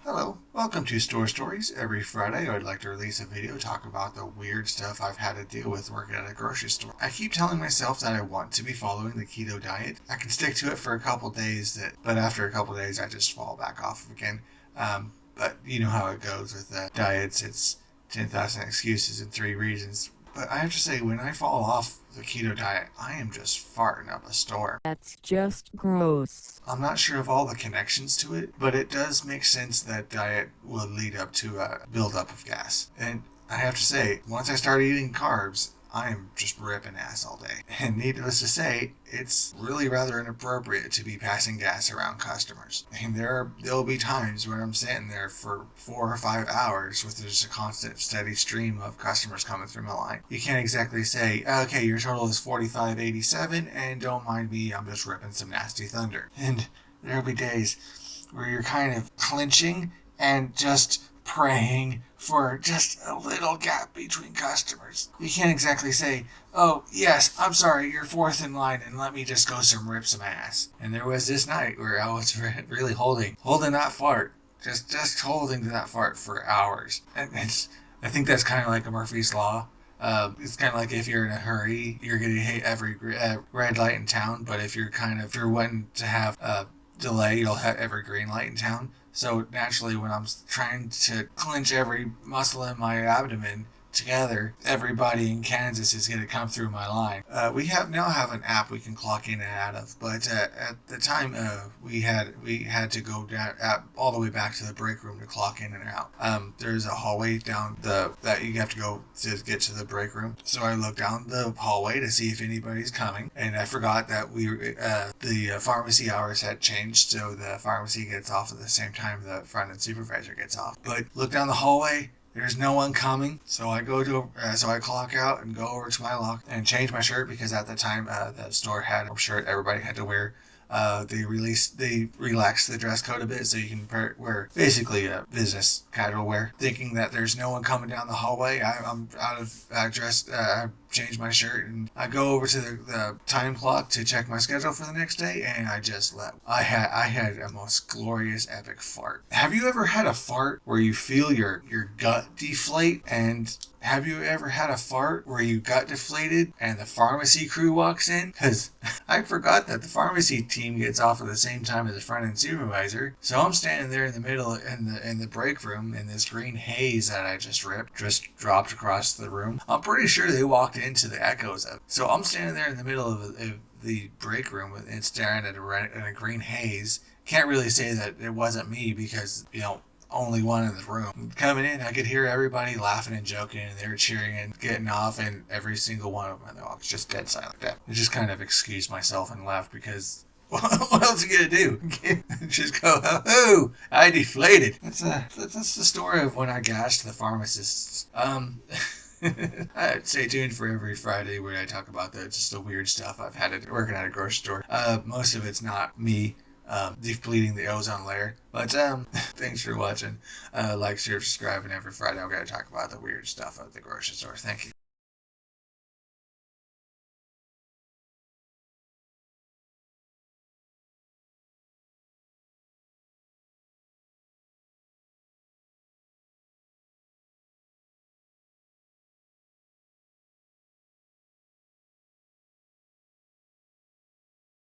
Hello, welcome to Store Stories. Every Friday, I'd like to release a video talking about the weird stuff I've had to deal with working at a grocery store. I keep telling myself that I want to be following the keto diet. I can stick to it for a couple days, but after a couple days, I just fall back off again. But you know how it goes with diets. It's 10,000 excuses and 3 reasons. But I have to say, when I fall off the keto diet, I am just farting up a storm. That's just gross. I'm not sure of all the connections to it, but it does make sense that diet will lead up to a buildup of gas. And I have to say, once I start eating carbs, I am just ripping ass all day. And needless to say, it's really rather inappropriate to be passing gas around customers. And there'll be times when I'm sitting there for 4 or 5 hours with just a constant steady stream of customers coming through my line. You can't exactly say, okay, your total is $45.87 and don't mind me, I'm just ripping some nasty thunder. And there'll be days where you're kind of clinching and just praying for just a little gap between customers. You can't exactly say, oh, yes, I'm sorry, you're fourth in line and let me just go rip some ass. And there was this night where I was really holding that fart, just holding to that fart for hours. And I think that's kind of like a Murphy's Law. It's kind of like if you're in a hurry, you're going to hit every red light in town, but if you're wanting to have a delay, you'll hit every green light in town. So naturally, when I'm trying to clench every muscle in my abdomen together, everybody in Kansas is going to come through my line. We now have an app we can clock in and out of, but at the time we had to go down all the way back to the break room to clock in and out. There's a hallway down that you have to go to get to the break room. So I looked down the hallway to see if anybody's coming, and I forgot that the pharmacy hours had changed, so the pharmacy gets off at the same time the front end supervisor gets off. But look down the hallway. There's no one coming, so I clock out and go over to my lock and change my shirt because at the time the store had a shirt everybody had to wear. They relaxed the dress code a bit so you can wear basically a business casual wear. Thinking that there's no one coming down the hallway, I'm out of dress. I change my shirt and I go over to the time clock to check my schedule for the next day, and I just left. I had a most glorious epic fart. Have you ever had a fart where you feel your gut deflate? And have you ever had a fart where you got deflated and the pharmacy crew walks in? Because I forgot that the pharmacy team gets off at the same time as the front end supervisor. So I'm standing there in the middle in the break room in this green haze that I just dropped across the room. I'm pretty sure they walked into the echoes of it. So I'm standing there in the middle of the break room and staring at a green haze. Can't really say that it wasn't me because, only one in the room. Coming in, I could hear everybody laughing and joking, and they were cheering and getting off, and every single one of them, I was just dead silent. I just kind of excused myself and left because what else are you gonna do? Just go, oh, I deflated. That's the story of when I gashed the pharmacists. Stay tuned for every Friday where I talk about just the weird stuff I've had working at a grocery store. Most of it's not me depleting the ozone layer. But thanks for watching. Like, share, subscribe, and every Friday I'm going to talk about the weird stuff at the grocery store. Thank you.